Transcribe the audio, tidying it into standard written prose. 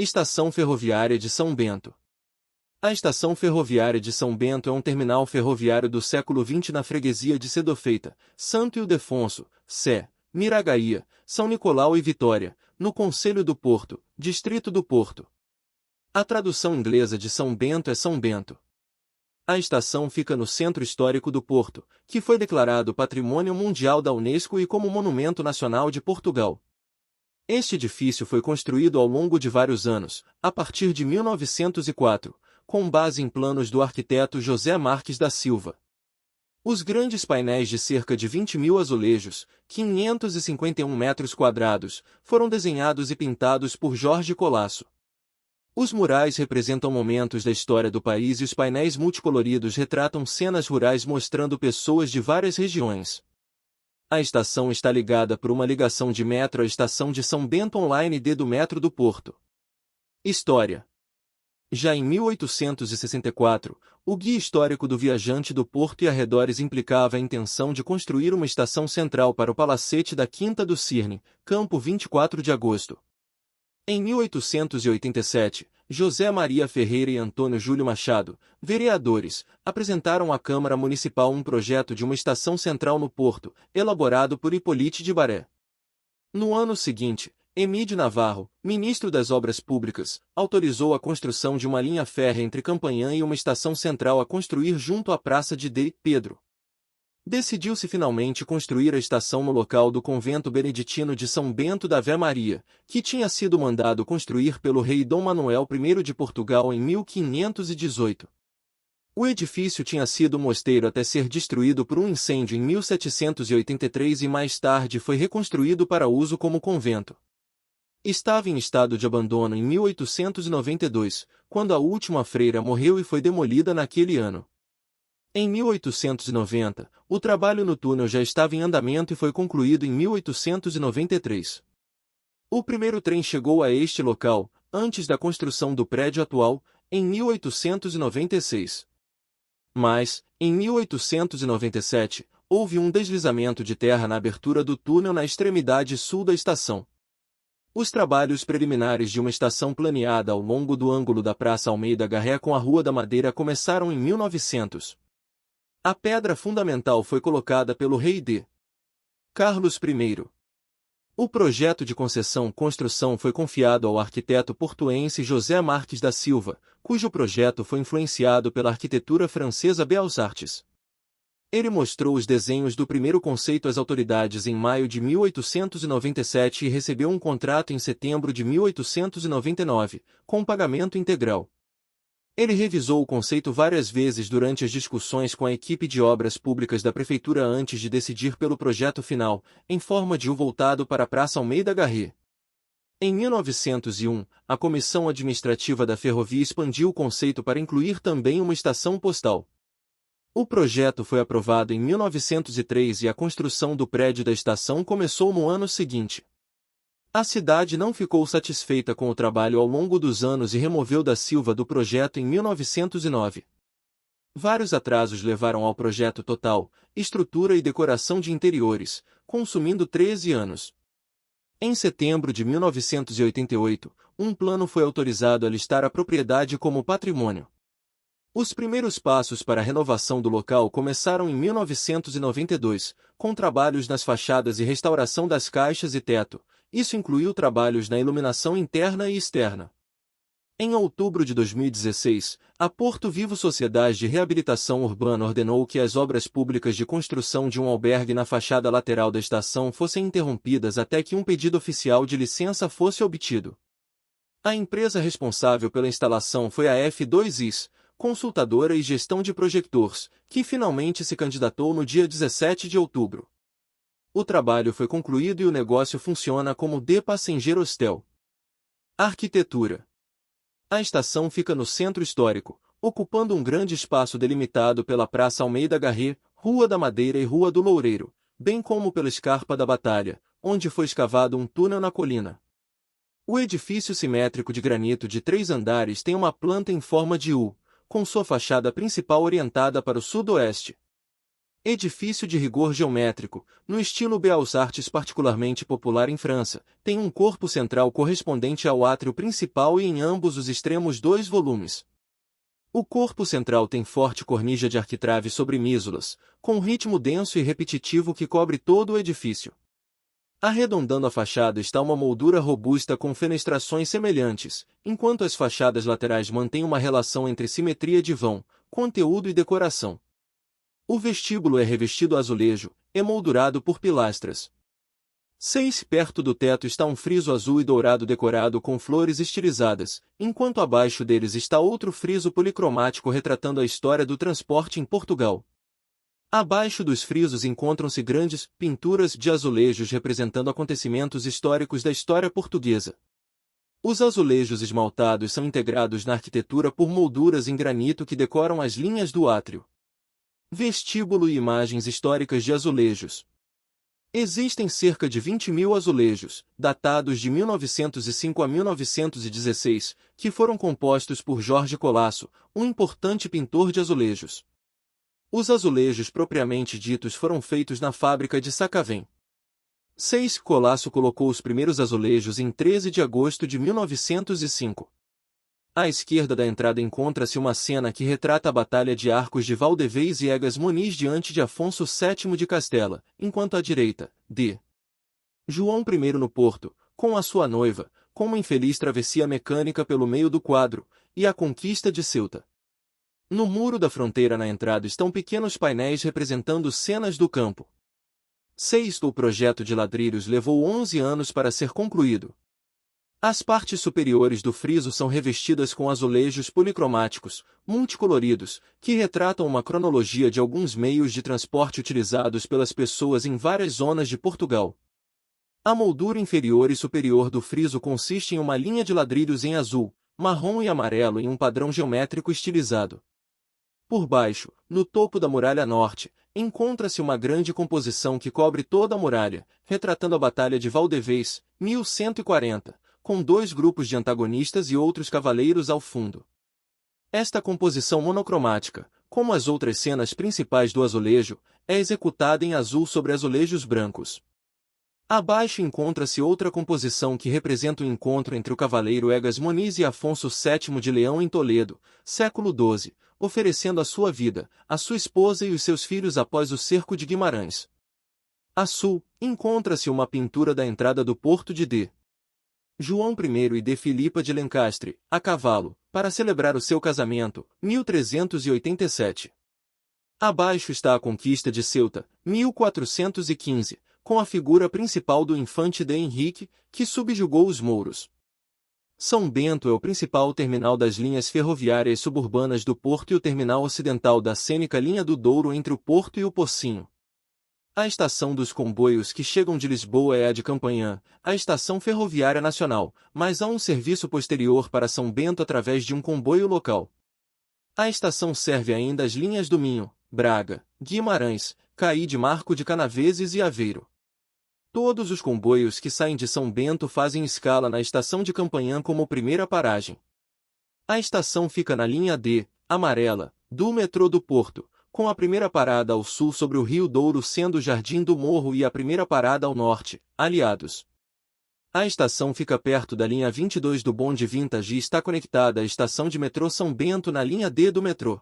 Estação Ferroviária de São Bento. A Estação Ferroviária de São Bento é um terminal ferroviário do século XX na freguesia de Cedofeita, Santo Ildefonso, Sé, Miragaia, São Nicolau e Vitória, no Concelho do Porto, Distrito do Porto. A tradução inglesa de São Bento é São Bento. A estação fica no centro histórico do Porto, que foi declarado Patrimônio Mundial da Unesco e como Monumento Nacional de Portugal. Este edifício foi construído ao longo de vários anos, a partir de 1904, com base em planos do arquiteto José Marques da Silva. Os grandes painéis de cerca de 20.000 azulejos, 551 metros quadrados, foram desenhados e pintados por Jorge Colasso. Os murais representam momentos da história do país e os painéis multicoloridos retratam cenas rurais mostrando pessoas de várias regiões. A estação está ligada por uma ligação de metro à estação de São Bento Online D do Metro do Porto. História. Já em 1864, o Guia Histórico do Viajante do Porto e Arredores implicava a intenção de construir uma estação central para o Palacete da Quinta do Cirne, Campo 24 de Agosto. Em 1887, José Maria Ferreira e Antônio Júlio Machado, vereadores, apresentaram à Câmara Municipal um projeto de uma estação central no Porto, elaborado por Hipólite de Baré. No ano seguinte, Emídio Navarro, ministro das Obras Públicas, autorizou a construção de uma linha férrea entre Campanhã e uma estação central a construir junto à Praça de D. Pedro. Decidiu-se finalmente construir a estação no local do convento beneditino de São Bento da Vé Maria, que tinha sido mandado construir pelo rei Dom Manuel I de Portugal em 1518. O edifício tinha sido mosteiro até ser destruído por um incêndio em 1783 e mais tarde foi reconstruído para uso como convento. Estava em estado de abandono em 1892, quando a última freira morreu e foi demolida naquele ano. Em 1890, o trabalho no túnel já estava em andamento e foi concluído em 1893. O primeiro trem chegou a este local, antes da construção do prédio atual, em 1896. Mas, em 1897, houve um deslizamento de terra na abertura do túnel na extremidade sul da estação. Os trabalhos preliminares de uma estação planeada ao longo do ângulo da Praça Almeida Garré com a Rua da Madeira começaram em 1900. A pedra fundamental foi colocada pelo rei D. Carlos I. O projeto de concessão-construção foi confiado ao arquiteto portuense José Marques da Silva, cujo projeto foi influenciado pela arquitetura francesa Beaux Arts. Ele mostrou os desenhos do primeiro conceito às autoridades em maio de 1897 e recebeu um contrato em setembro de 1899, com pagamento integral. Ele revisou o conceito várias vezes durante as discussões com a equipe de obras públicas da prefeitura antes de decidir pelo projeto final, em forma de U voltado para a Praça Almeida Garré. Em 1901, a Comissão Administrativa da Ferrovia expandiu o conceito para incluir também uma estação postal. O projeto foi aprovado em 1903 e a construção do prédio da estação começou no ano seguinte. A cidade não ficou satisfeita com o trabalho ao longo dos anos e removeu da Silva do projeto em 1909. Vários atrasos levaram ao projeto total, estrutura e decoração de interiores, consumindo 13 anos. Em setembro de 1988, um plano foi autorizado a listar a propriedade como patrimônio. Os primeiros passos para a renovação do local começaram em 1992, com trabalhos nas fachadas e restauração das caixas e teto. Isso incluiu trabalhos na iluminação interna e externa. Em outubro de 2016, a Porto Vivo Sociedade de Reabilitação Urbana ordenou que as obras públicas de construção de um albergue na fachada lateral da estação fossem interrompidas até que um pedido oficial de licença fosse obtido. A empresa responsável pela instalação foi a F2IS, consultadora e gestão de projectors, que finalmente se candidatou no dia 17 de outubro. O trabalho foi concluído e o negócio funciona como The Passenger Hostel. Arquitetura. A estação fica no centro histórico, ocupando um grande espaço delimitado pela Praça Almeida Garré, Rua da Madeira e Rua do Loureiro, bem como pela Escarpa da Batalha, onde foi escavado um túnel na colina. O edifício simétrico de granito de 3 andares tem uma planta em forma de U, com sua fachada principal orientada para o sudoeste. Edifício de rigor geométrico, no estilo Beaux-Arts particularmente popular em França, tem um corpo central correspondente ao átrio principal e em ambos os extremos 2 volumes. O corpo central tem forte cornija de arquitrave sobre mísulas, com um ritmo denso e repetitivo que cobre todo o edifício. Arredondando a fachada está uma moldura robusta com fenestrações semelhantes, enquanto as fachadas laterais mantêm uma relação entre simetria de vão, conteúdo e decoração. O vestíbulo é revestido a azulejo, emoldurado por pilastras. 6. Perto do teto está um friso azul e dourado decorado com flores estilizadas, enquanto abaixo deles está outro friso policromático retratando a história do transporte em Portugal. Abaixo dos frisos encontram-se grandes pinturas de azulejos representando acontecimentos históricos da história portuguesa. Os azulejos esmaltados são integrados na arquitetura por molduras em granito que decoram as linhas do átrio. Vestíbulo e imagens históricas de azulejos. Existem cerca de 20.000 azulejos, datados de 1905 a 1916, que foram compostos por Jorge Colasso, um importante pintor de azulejos. Os azulejos propriamente ditos foram feitos na fábrica de Sacavém. 6. Colasso colocou os primeiros azulejos em 13 de agosto de 1905. À esquerda da entrada encontra-se uma cena que retrata a Batalha de Arcos de Valdevez e Egas Muniz diante de Afonso VII de Castela, enquanto à direita, D. João I no Porto, com a sua noiva, com uma infeliz travessia mecânica pelo meio do quadro, e a conquista de Ceuta. No muro da fronteira na entrada estão pequenos painéis representando cenas do campo. 6. O projeto de ladrilhos levou 11 anos para ser concluído. As partes superiores do friso são revestidas com azulejos policromáticos, multicoloridos, que retratam uma cronologia de alguns meios de transporte utilizados pelas pessoas em várias zonas de Portugal. A moldura inferior e superior do friso consiste em uma linha de ladrilhos em azul, marrom e amarelo em um padrão geométrico estilizado. Por baixo, no topo da muralha norte, encontra-se uma grande composição que cobre toda a muralha, retratando a Batalha de Valdevez, 1140, com 2 grupos de antagonistas e outros cavaleiros ao fundo. Esta composição monocromática, como as outras cenas principais do azulejo, é executada em azul sobre azulejos brancos. Abaixo encontra-se outra composição que representa o encontro entre o cavaleiro Egas Muniz e Afonso VII de Leão em Toledo, século XII, oferecendo a sua vida, a sua esposa e os seus filhos após o cerco de Guimarães. A sul, encontra-se uma pintura da entrada do porto de D. João I e de Filipa de Lencastre, a cavalo, para celebrar o seu casamento, 1387. Abaixo está a conquista de Ceuta, 1415, com a figura principal do infante D. Henrique, que subjugou os mouros. São Bento é o principal terminal das linhas ferroviárias suburbanas do Porto e o terminal ocidental da cênica linha do Douro entre o Porto e o Pocinho. A estação dos comboios que chegam de Lisboa é a de Campanhã, a estação ferroviária nacional, mas há um serviço posterior para São Bento através de um comboio local. A estação serve ainda as linhas do Minho, Braga, Guimarães, Caí de Marco de Canaveses e Aveiro. Todos os comboios que saem de São Bento fazem escala na estação de Campanhã como primeira paragem. A estação fica na linha D, amarela, do metrô do Porto, com a primeira parada ao sul sobre o Rio Douro sendo o Jardim do Morro e a primeira parada ao norte, Aliados. A estação fica perto da linha 22 do bonde Vintage e está conectada à estação de metrô São Bento na linha D do metrô.